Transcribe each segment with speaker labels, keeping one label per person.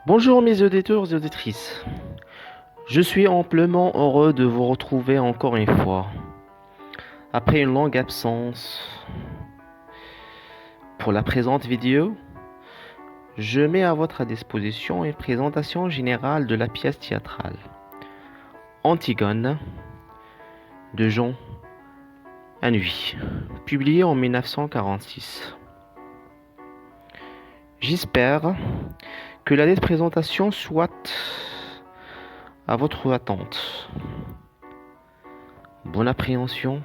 Speaker 1: Bonjour mes auditeurs et auditrices. Je suis amplement heureux de vous retrouver encore une fois. Après une longue absence pour la présente vidéo, je mets à votre disposition une présentation générale de la pièce théâtrale Antigone de Jean Anouilh, publiée en 1946. J'espère que la présentation soit à votre attente. Bonne appréhension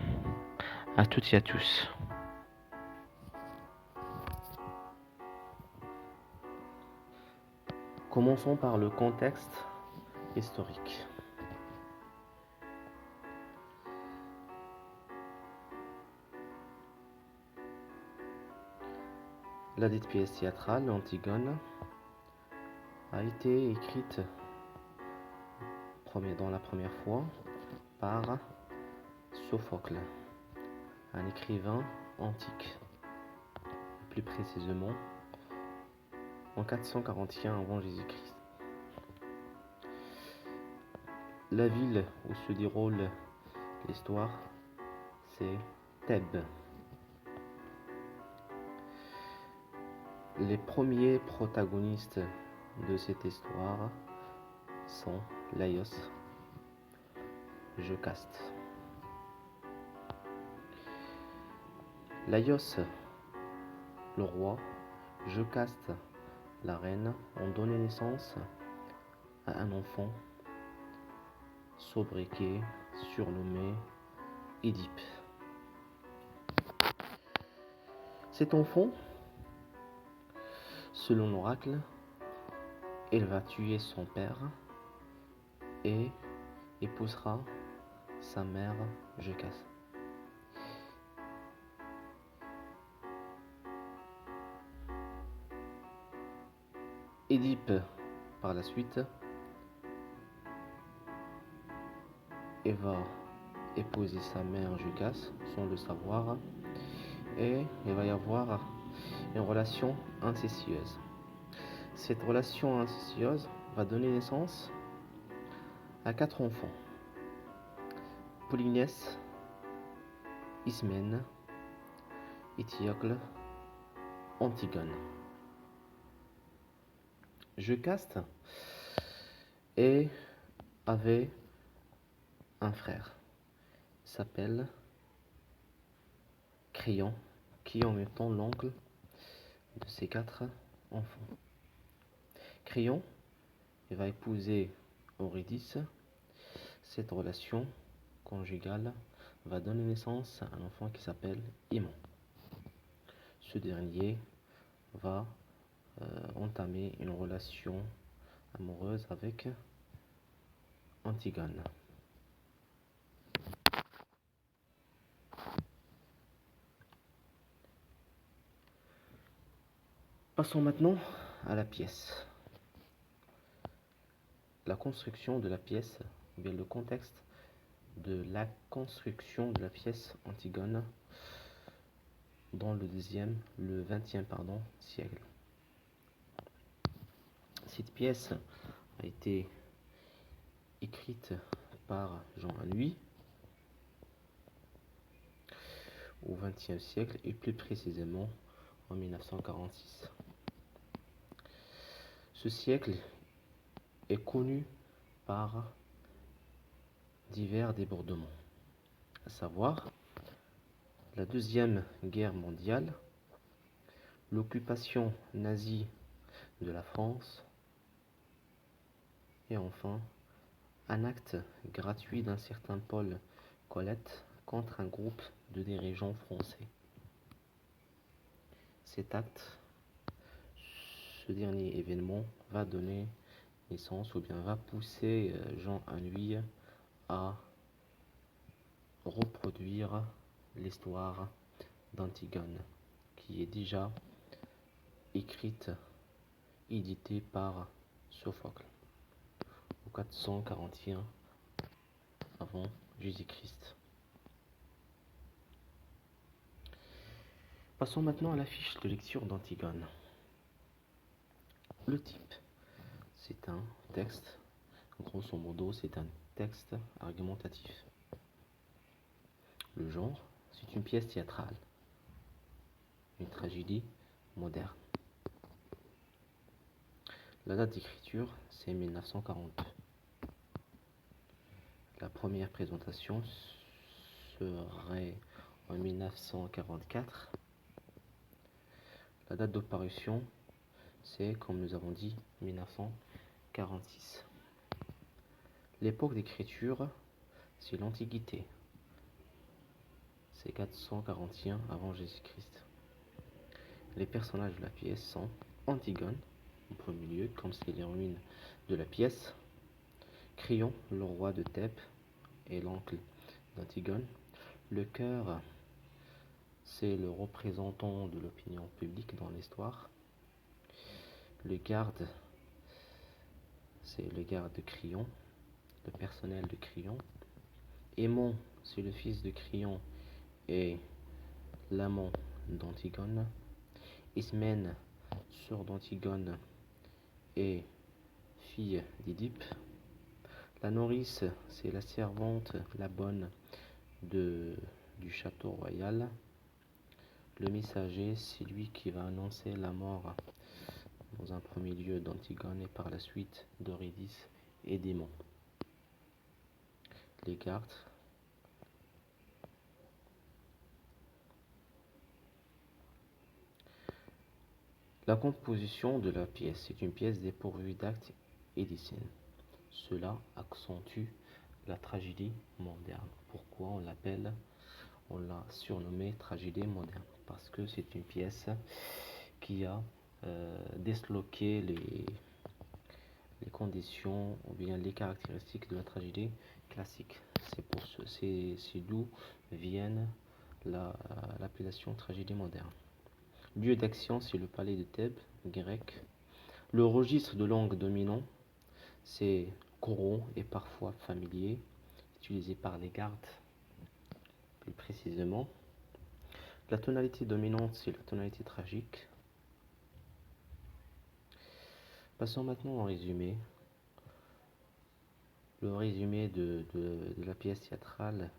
Speaker 1: à toutes et à tous. Commençons par le contexte historique. La dite pièce théâtrale, Antigone, a été écrite dans la première fois par Sophocle, un écrivain antique, plus précisément en 441 avant Jésus-Christ. La ville où se déroule l'histoire, c'est Thèbes. Les premiers protagonistes de cette histoire sont Laios, Jocaste. Laios, le roi, Jocaste, la reine, ont donné naissance à un enfant sobriquet, surnommé Édipe. Cet enfant, selon l'oracle, il va tuer son père et épousera sa mère Jocaste. Édipe, par la suite, il va épouser sa mère Jocaste sans le savoir et il va y avoir une relation incestueuse. Cette relation incestueuse va donner naissance à 4 enfants: Polynèce, Ismène, Étiocle, Antigone. Jocaste avait un frère, il s'appelle Créon, qui est en même temps l'oncle de ses 4 enfants. Créon, il va épouser Eurydice. Cette relation conjugale va donner naissance à un enfant qui s'appelle Aimon. Ce dernier va entamer une relation amoureuse avec Antigone. Passons maintenant à la pièce. La construction de la pièce, ou bien le contexte de la construction de la pièce Antigone dans le XXe siècle. Cette pièce a été écrite par Jean Anouilh au XXe siècle et plus précisément en 1946. Ce siècle est connu par divers débordements, à savoir la Deuxième Guerre mondiale, l'occupation nazie de la France et enfin un acte gratuit d'un certain Paul Colette contre un groupe de dirigeants français. Cet acte, ce dernier événement, va donner naissance ou bien va pousser Jean Anouilh à reproduire l'histoire d'Antigone, qui est déjà écrite, éditée par Sophocle au 441 avant Jésus-Christ. Passons maintenant à la fiche de lecture d'Antigone. Le type, c'est un texte, grosso modo, c'est un texte argumentatif. Le genre, c'est une pièce théâtrale, une tragédie moderne. La date d'écriture, c'est 1942. La première présentation serait en 1944. La date de parution, c'est, comme nous avons dit, 1946. L'époque d'écriture, c'est l'Antiquité. C'est 441 avant Jésus-Christ. Les personnages de la pièce sont Antigone, en premier lieu, comme c'est les ruines de la pièce. Créon, le roi de Thèbes, et l'oncle d'Antigone. Le cœur, c'est le représentant de l'opinion publique dans l'histoire. Le garde, c'est le garde de Créon, le personnel de Créon. Aimon, c'est le fils de Créon et l'amant d'Antigone. Ismène, sœur d'Antigone et fille d'Édipe. La nourrice, c'est la servante, la bonne du château royal. Le messager, c'est lui qui va annoncer la mort dans un premier lieu d'Antigone et par la suite d'Eurydice et d'Aimon. Les gardes. La composition de la pièce, c'est une pièce dépourvue d'actes et de scènes. Cela accentue la tragédie moderne. Pourquoi on l'a surnommée tragédie moderne? Parce que c'est une pièce qui a disloqué les conditions ou bien les caractéristiques de la tragédie classique. C'est d'où viennent l'appellation tragédie moderne. Lieu d'action, c'est le palais de Thèbes, grec. Le registre de langue dominant, c'est courant et parfois familier, utilisé par les gardes, plus précisément. La tonalité dominante, c'est la tonalité tragique. Passons maintenant au résumé. Le résumé de la pièce théâtrale,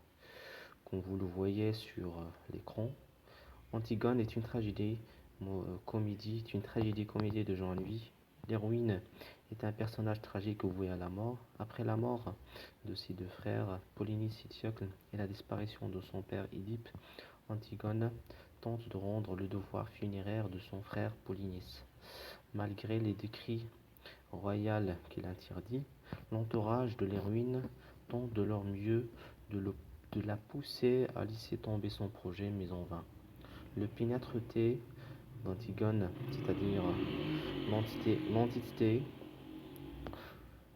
Speaker 1: comme vous le voyez sur l'écran. Antigone est une tragédie comédie de genre lui. L'héroïne est un personnage tragique voué à la mort. Après la mort de ses deux frères, Polynice et Diocle, et la disparition de son père Édipe, Antigone tente de rendre le devoir funéraire de son frère Polynice. Malgré les décrets royaux qui l'interdit, l'entourage de l'héroïne tente de leur mieux de la pousser à laisser tomber son projet, mais en vain. Le pénétrité d'Antigone, c'est-à-dire l'entité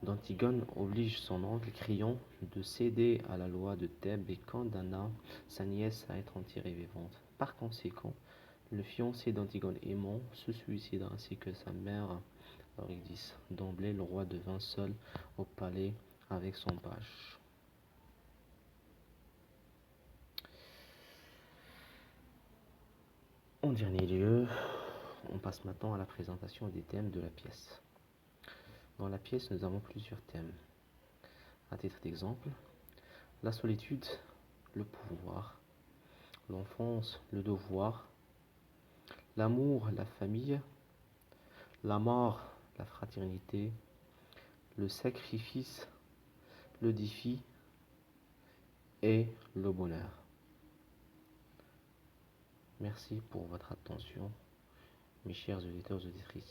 Speaker 1: d'Antigone, oblige son oncle Créon de céder à la loi de Thèbes et condamna sa nièce à être enterrée vivante. Par conséquent, le fiancé d'Antigone, Aimon, se suicida ainsi que sa mère Eurydice. D'emblée, le roi devint seul au palais avec son page. En dernier lieu, on passe maintenant à la présentation des thèmes de la pièce. Dans la pièce, nous avons plusieurs thèmes. À titre d'exemple, la solitude, le pouvoir, l'enfance, le devoir, l'amour, la famille, la mort, la fraternité, le sacrifice, le défi et le bonheur. Merci pour votre attention, mes chers auditeurs et auditrices.